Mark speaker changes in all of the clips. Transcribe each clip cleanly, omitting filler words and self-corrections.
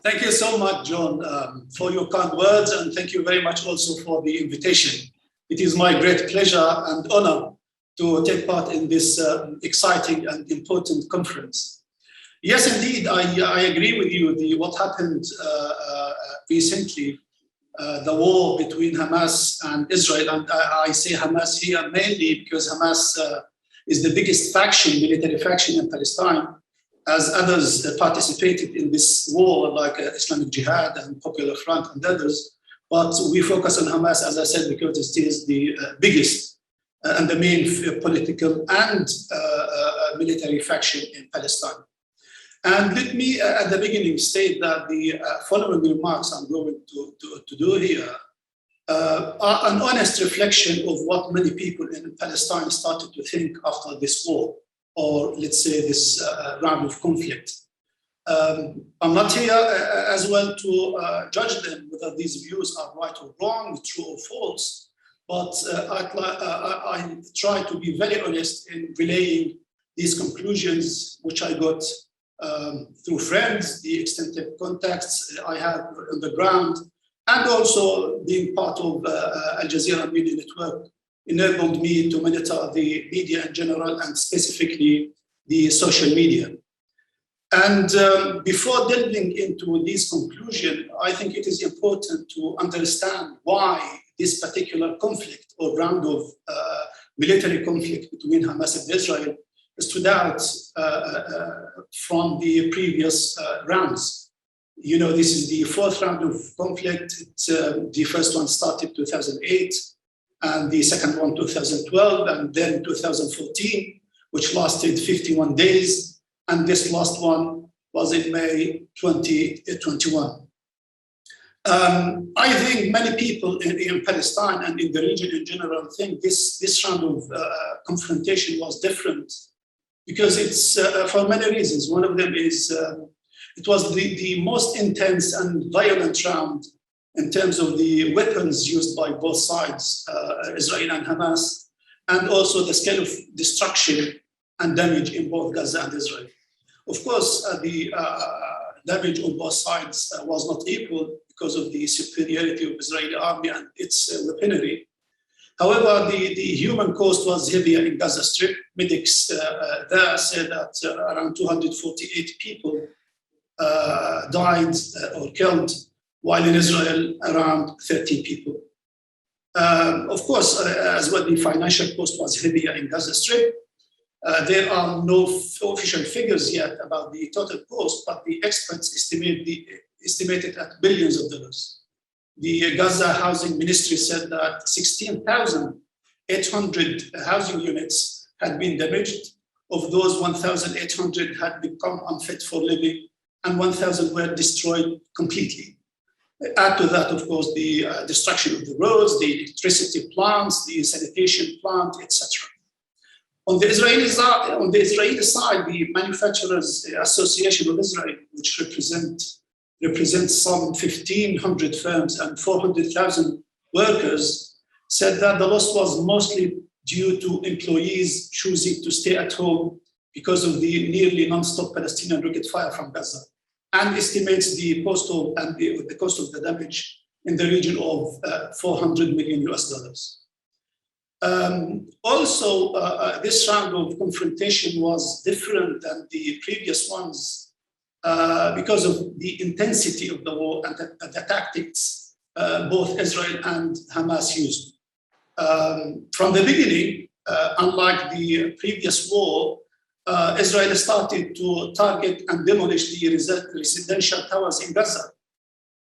Speaker 1: Thank you so much, John, for your kind words, and thank you very much also for the invitation. It is my great pleasure and honor to take part in this exciting and important conference. Yes, indeed, I agree with you. What happened recently, the war between Hamas and Israel, and I say Hamas here mainly because Hamas is the biggest faction, military faction in Palestine, as others participated in this war, like Islamic Jihad and Popular Front and others. But we focus on Hamas, as I said, because it is the biggest and the main political and military faction in Palestine. And let me, at the beginning, state that the following remarks I'm going to do here are an honest reflection of what many people in Palestine started to think after this war, or let's say this round of conflict. I'm not here as well to judge them whether these views are right or wrong, true or false, but I try to be very honest in relaying these conclusions, which I got through friends, the extensive contacts I have on the ground, and also being part of Al Jazeera Media Network enabled me to monitor the media in general and specifically the social media. And before delving into these conclusions, I think it is important to understand why this particular conflict or round of military conflict between Hamas and Israel stood out from the previous rounds. You know, this is the fourth round of conflict. The first one started 2008, and the second one 2012, and then 2014, which lasted 51 days. And this last one was in May 2021. I think many people in Palestine and in the region in general think this round of confrontation was different because it's for many reasons. One of them is it was the most intense and violent round in terms of the weapons used by both sides, Israel and Hamas, and also the scale of destruction and damage in both Gaza and Israel. Of course, the damage on both sides was not equal because of the superiority of Israeli army and its weaponry. However, the human cost was heavier in Gaza Strip. Medics there said that around 248 people died or killed, while in Israel, around 13 people. Of course, as well, the financial cost was heavier in Gaza Strip. There are no official figures yet about the total cost, but the experts estimated at billions of dollars. The Gaza Housing Ministry said that 16,800 housing units had been damaged. Of those, 1,800 had become unfit for living, and 1,000 were destroyed completely. Add to that, of course, the destruction of the roads, the electricity plants, the sanitation plant, etc. On the Israeli side, the Manufacturers Association of Israel, which represents some 1,500 firms and 400,000 workers, said that the loss was mostly due to employees choosing to stay at home because of the nearly non-stop Palestinian rocket fire from Gaza, and estimates the cost of the damage in the region of $400 million. Also, this round of confrontation was different than the previous ones because of the intensity of the war and the tactics both Israel and Hamas used. From the beginning, unlike the previous war, Israel started to target and demolish the residential towers in Gaza,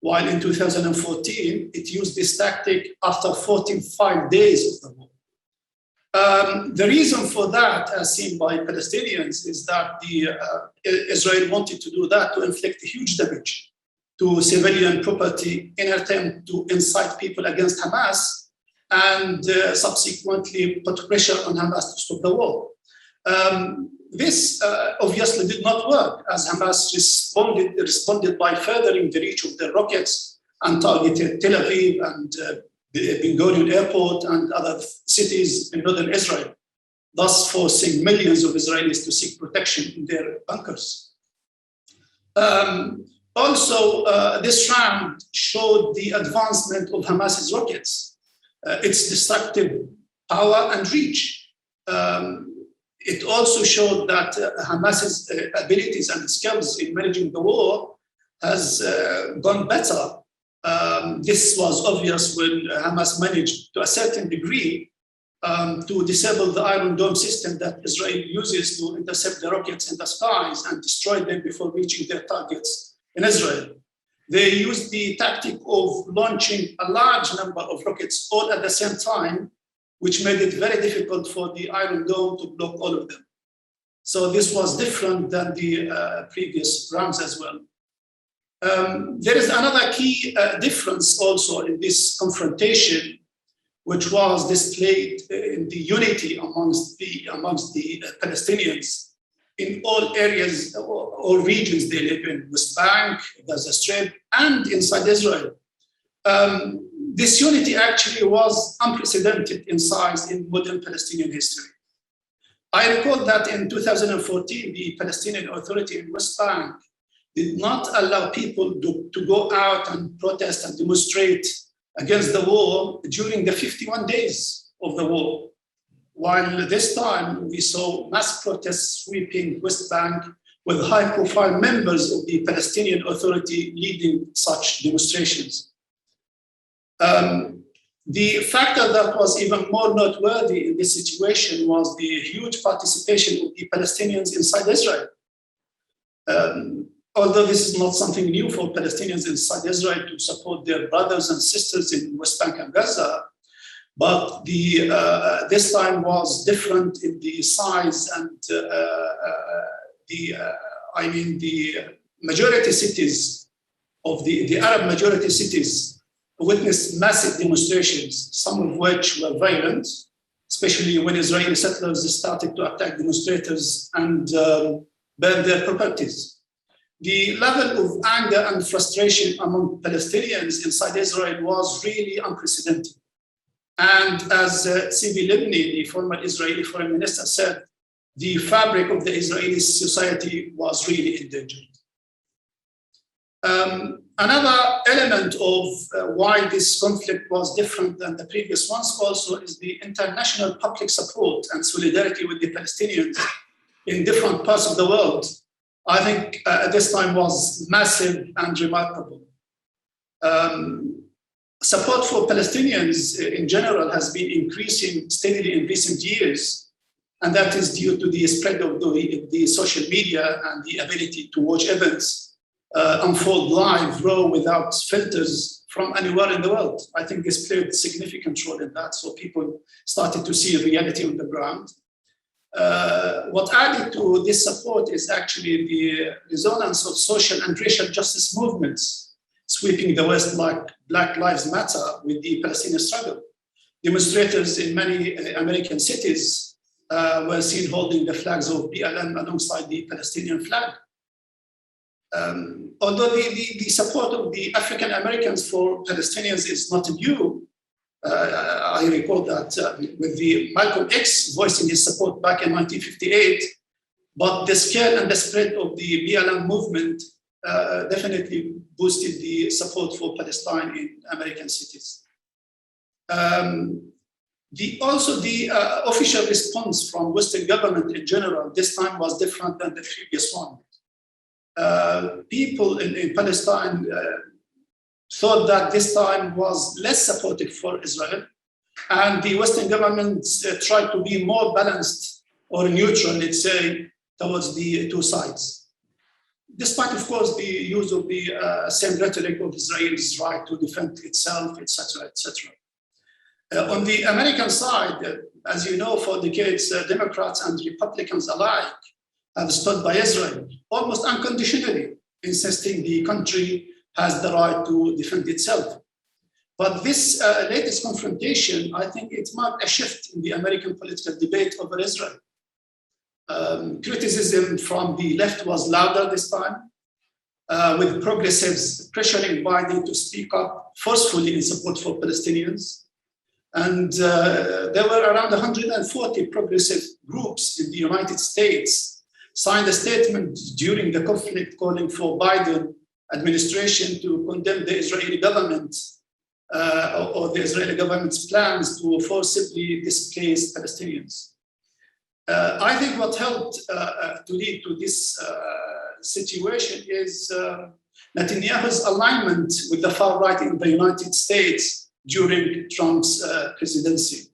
Speaker 1: while in 2014, it used this tactic after 45 days of the war. The reason for that, as seen by Palestinians, is that Israel wanted to do that to inflict huge damage to civilian property in an attempt to incite people against Hamas and subsequently put pressure on Hamas to stop the war. This obviously did not work, as Hamas responded by furthering the reach of their rockets and targeted Tel Aviv and Ben Gurion Airport and other cities in northern Israel, thus forcing millions of Israelis to seek protection in their bunkers. Also, this round showed the advancement of Hamas's rockets, its destructive power and reach. It also showed that Hamas's abilities and skills in managing the war has gone better. This was obvious when Hamas managed to a certain degree to disable the Iron Dome system that Israel uses to intercept the rockets in the skies and destroy them before reaching their targets in Israel. They used the tactic of launching a large number of rockets all at the same time, which made it very difficult for the Iron Dome to block all of them. So this was different than the previous rounds as well. There is another key difference also in this confrontation, which was displayed in the unity amongst the Palestinians in all areas, all regions they live in, West Bank, Gaza Strip, and inside Israel. This unity actually was unprecedented in size in modern Palestinian history. I recall that in 2014, the Palestinian Authority in West Bank did not allow people to go out and protest and demonstrate against the war during the 51 days of the war. While this time we saw mass protests sweeping West Bank with high-profile members of the Palestinian Authority leading such demonstrations. The factor that was even more noteworthy in this situation was the huge participation of the Palestinians inside Israel. Although this is not something new for Palestinians inside Israel to support their brothers and sisters in West Bank and Gaza, but this time was different in the size and the majority cities of the Arab majority cities witnessed massive demonstrations, some of which were violent, especially when Israeli settlers started to attack demonstrators and burn their properties. The level of anger and frustration among Palestinians inside Israel was really unprecedented. And as Sivi Livni, the former Israeli foreign minister, said, the fabric of the Israeli society was really endangered. Another element of why this conflict was different than the previous ones also is the international public support and solidarity with the Palestinians in different parts of the world. I think this time was massive and remarkable. Support for Palestinians in general has been increasing steadily in recent years, and that is due to the spread of the social media and the ability to watch events unfold live, raw, without filters from anywhere in the world. I think this played a significant role in that, so people started to see reality on the ground. What added to this support is actually the resonance of social and racial justice movements sweeping the West, like Black Lives Matter with the Palestinian struggle. Demonstrators in many American cities were seen holding the flags of BLM alongside the Palestinian flag. Although the support of the African Americans for Palestinians is not new, I recall that with the Malcolm X voicing his support back in 1958, but the scale and the spread of the BLM movement definitely boosted the support for Palestine in American cities. Also, the official response from Western government in general this time was different than the previous one. People in Palestine thought that this time was less supportive for Israel, and the Western governments tried to be more balanced or neutral, let's say, towards the two sides. Despite, of course, the use of the same rhetoric of Israel's right to defend itself, etc., etc. On the American side, as you know, for decades, Democrats and Republicans alike have stood by Israel almost unconditionally, insisting the country has the right to defend itself. But this latest confrontation, I think it marked a shift in the American political debate over Israel. Criticism from the left was louder this time, with progressives pressuring Biden to speak up forcefully in support for Palestinians. And there were around 140 progressive groups in the United States signed a statement during the conflict calling for Biden administration to condemn the Israeli government or the Israeli government's plans to forcibly displace Palestinians. I think what helped to lead to this situation is Netanyahu's alignment with the far right in the United States during Trump's presidency.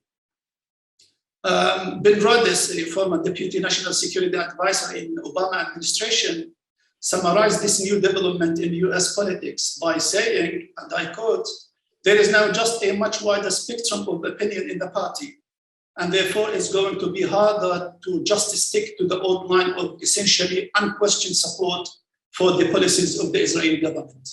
Speaker 1: Ben Rhodes, a former deputy national security advisor in Obama administration, summarized this new development in US politics by saying, and I quote, "There is now just a much wider spectrum of opinion in the party, and therefore it's going to be harder to just stick to the old line of essentially unquestioned support for the policies of the Israeli government."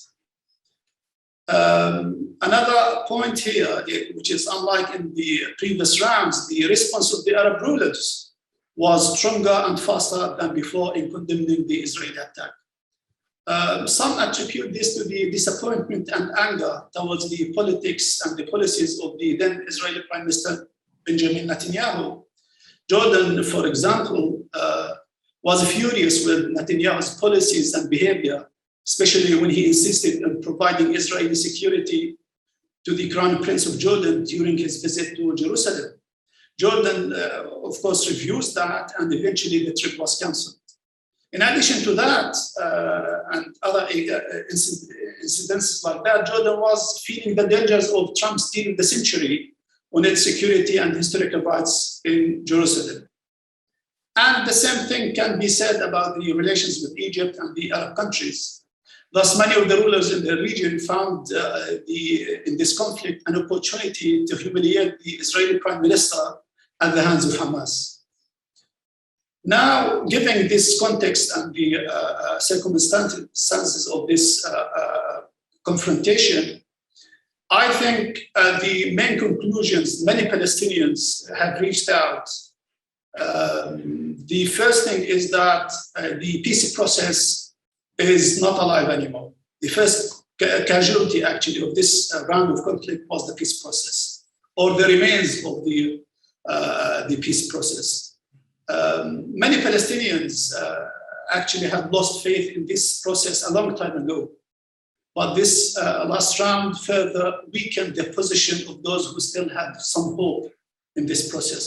Speaker 1: Another point here, which is unlike in the previous rounds, the response of the Arab rulers was stronger and faster than before in condemning the Israeli attack. Some attribute this to the disappointment and anger towards the politics and the policies of the then Israeli Prime Minister Benjamin Netanyahu. Jordan, for example, was furious with Netanyahu's policies and behavior, especially when he insisted on providing Israeli security to the Crown Prince of Jordan during his visit to Jerusalem. Jordan, of course, refused that, and eventually the trip was cancelled. In addition to that, and other incidences like that, Jordan was feeling the dangers of Trump's deal of the century on its security and historical rights in Jerusalem. And the same thing can be said about the relations with Egypt and the Arab countries. Thus, many of the rulers in the region found in this conflict an opportunity to humiliate the Israeli Prime Minister at the hands of Hamas. Now, given this context and the circumstances of this confrontation, I think the main conclusions many Palestinians have reached out. The first thing is that the peace process is not alive anymore. The first casualty, actually, of this round of conflict was the peace process, or the remains of the peace process. Many Palestinians actually had lost faith in this process a long time ago, but this last round further weakened the position of those who still had some hope in this process.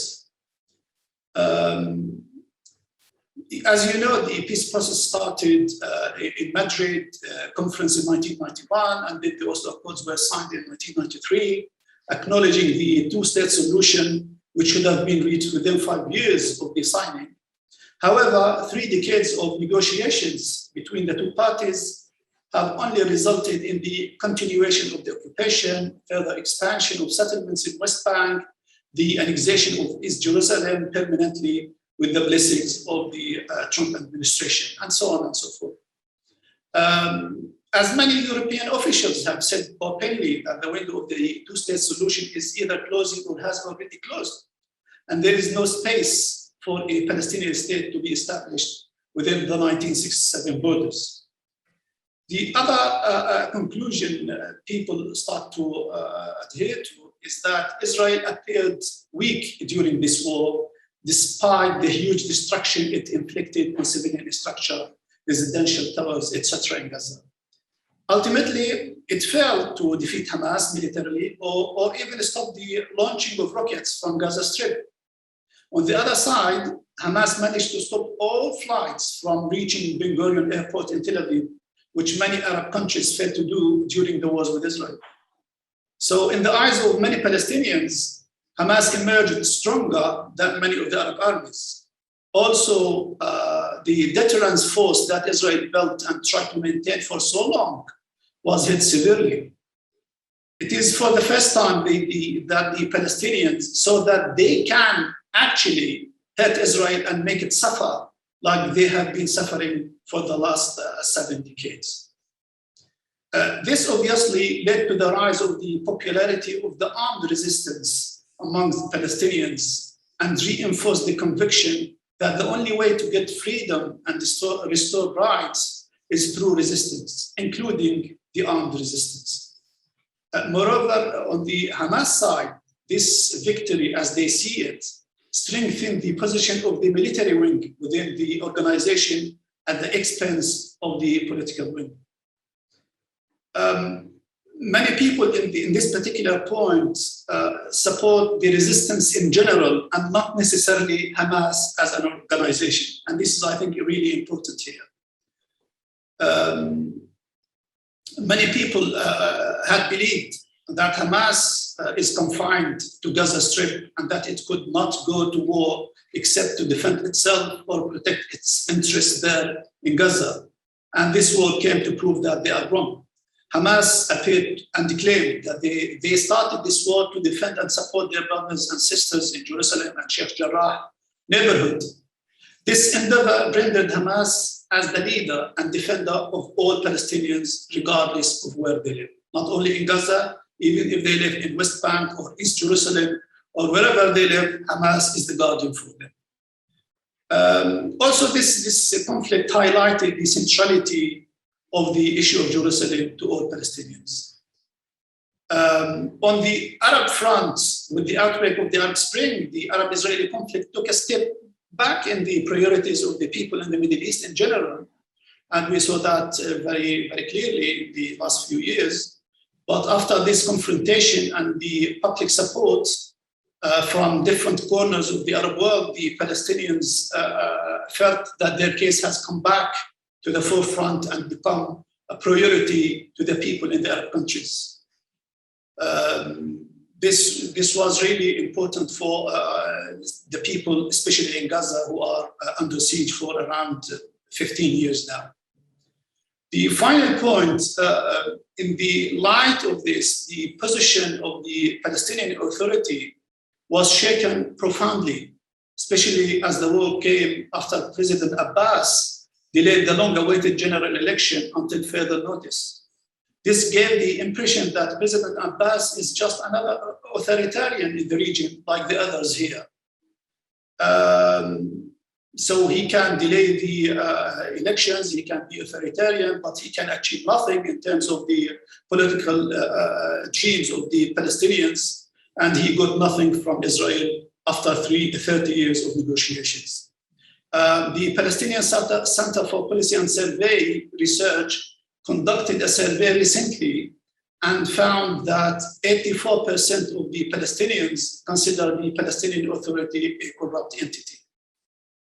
Speaker 1: As you know, the peace process started in Madrid conference in 1991, and then the Oslo Accords were signed in 1993, acknowledging the two-state solution, which should have been reached within 5 years of the signing. However, 3 decades of negotiations between the two parties have only resulted in the continuation of the occupation, further expansion of settlements in West Bank, the annexation of East Jerusalem permanently with the blessings of the Trump administration, and so on and so forth. As many European officials have said openly, that the window of the two-state solution is either closing or has already closed, and there is no space for a Palestinian state to be established within the 1967 borders. The other conclusion people start to adhere to is that Israel appeared weak during this war, despite the huge destruction it inflicted on civilian structure, residential towers, etc. in Gaza. Ultimately, it failed to defeat Hamas militarily or even stop the launching of rockets from Gaza Strip. On the other side, Hamas managed to stop all flights from reaching Ben Gurion Airport in Tel Aviv, which many Arab countries failed to do during the wars with Israel. So in the eyes of many Palestinians, Hamas emerged stronger than many of the Arab armies. Also, the deterrence force that Israel built and tried to maintain for so long was hit severely. It is for the first time that the Palestinians saw that they can actually hurt Israel and make it suffer like they have been suffering for the last 7 decades. This obviously led to the rise of the popularity of the armed resistance amongst Palestinians and reinforced the conviction that the only way to get freedom and restore rights is through resistance, including the armed resistance. Moreover, on the Hamas side, this victory, as they see it, strengthened the position of the military wing within the organization at the expense of the political wing. Many people in this particular point support the resistance in general and not necessarily Hamas as an organization. And this is, I think, really important here. Many people had believed that Hamas is confined to Gaza Strip and that it could not go to war except to defend itself or protect its interests there in Gaza. And this war came to prove that they are wrong. Hamas appeared and claimed that they started this war to defend and support their brothers and sisters in Jerusalem and Sheikh Jarrah neighborhood. This endeavor rendered Hamas as the leader and defender of all Palestinians, regardless of where they live. Not only in Gaza, even if they live in West Bank or East Jerusalem or wherever they live, Hamas is the guardian for them. Also, this conflict highlighted the centrality of the issue of Jerusalem to all Palestinians. On the Arab front, with the outbreak of the Arab Spring, the Arab-Israeli conflict took a step back in the priorities of the people in the Middle East in general. And we saw that very, very clearly in the last few years. But after this confrontation and the public support from different corners of the Arab world, the Palestinians felt that their case has come back to the forefront and become a priority to the people in the Arab countries. This was really important for the people, especially in Gaza, who are under siege for around 15 years now. The final point, in the light of this, the position of the Palestinian Authority was shaken profoundly, especially as the war came after President Abbas delayed the long-awaited general election until further notice. This gave the impression that President Abbas is just another authoritarian in the region, like the others here. So he can delay the elections, he can be authoritarian, but he can achieve nothing in terms of the political dreams of the Palestinians, and he got nothing from Israel after 30 years of negotiations. The Palestinian Center for Policy and Survey Research conducted a survey recently and found that 84% of the Palestinians consider the Palestinian Authority a corrupt entity.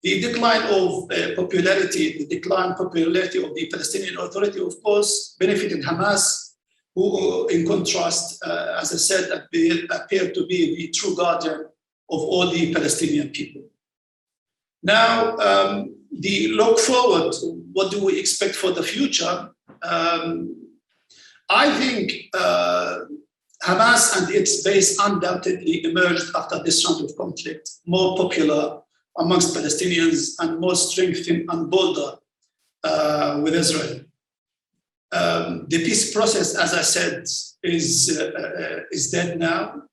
Speaker 1: The decline of popularity of the Palestinian Authority, of course, benefited Hamas, who, in contrast, as I said, appeared to be the true guardian of all the Palestinian people. Now, the look forward, what do we expect for the future? I think Hamas and its base undoubtedly emerged after this round of conflict more popular amongst Palestinians and more strengthened and bolder with Israel. The peace process, as I said, is dead now,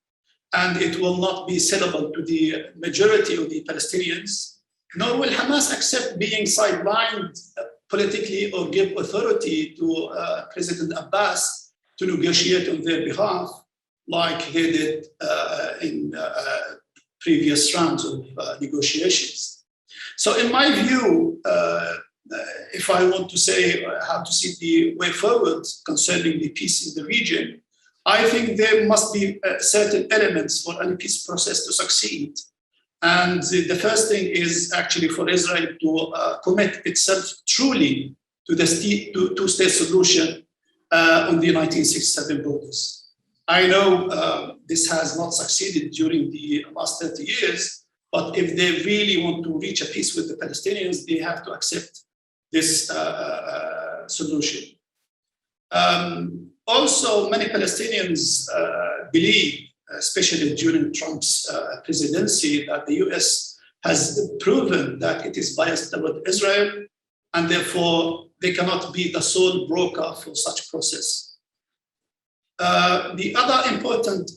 Speaker 1: and it will not be sellable to the majority of the Palestinians, nor will Hamas accept being sidelined politically or give authority to President Abbas to negotiate on their behalf, like they did in previous rounds of negotiations. So in my view, if I want to say how to see the way forward concerning the peace in the region, I think there must be certain elements for any peace process to succeed. And the first thing is actually for Israel to commit itself truly to the two-state solution on the 1967 borders. I know this has not succeeded during the last 30 years, but if they really want to reach a peace with the Palestinians, they have to accept this solution. Also, many Palestinians believe, especially during Trump's presidency, that the US has proven that it is biased toward Israel, and therefore they cannot be the sole broker for such process. The other important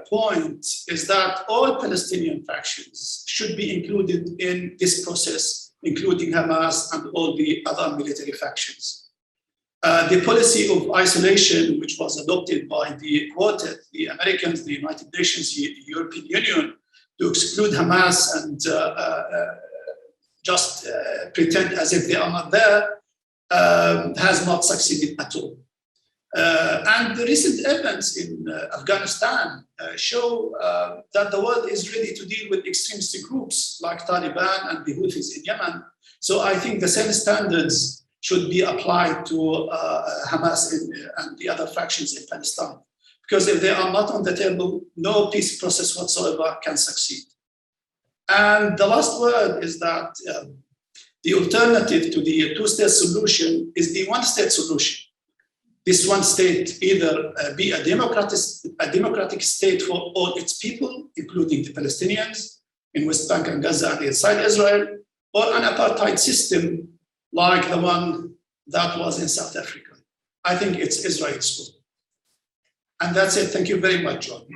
Speaker 1: point is that all Palestinian factions should be included in this process, including Hamas and all the other military factions. The policy of isolation, which was adopted by the Quartet, the Americans, the United Nations, the European Union, to exclude Hamas and just pretend as if they are not there, has not succeeded at all. And the recent events in Afghanistan show that the world is ready to deal with extremist groups like Taliban and the Houthis in Yemen. So I think the same standards should be applied to Hamas and the other factions in Palestine. Because if they are not on the table, no peace process whatsoever can succeed. And the last word is that the alternative to the two-state solution is the one-state solution. This one state either be a democratic state for all its people, including the Palestinians in West Bank and Gaza and inside Israel, or an apartheid system like the one that was in South Africa. I think it's Israel's goal. And that's it. Thank you very much, John.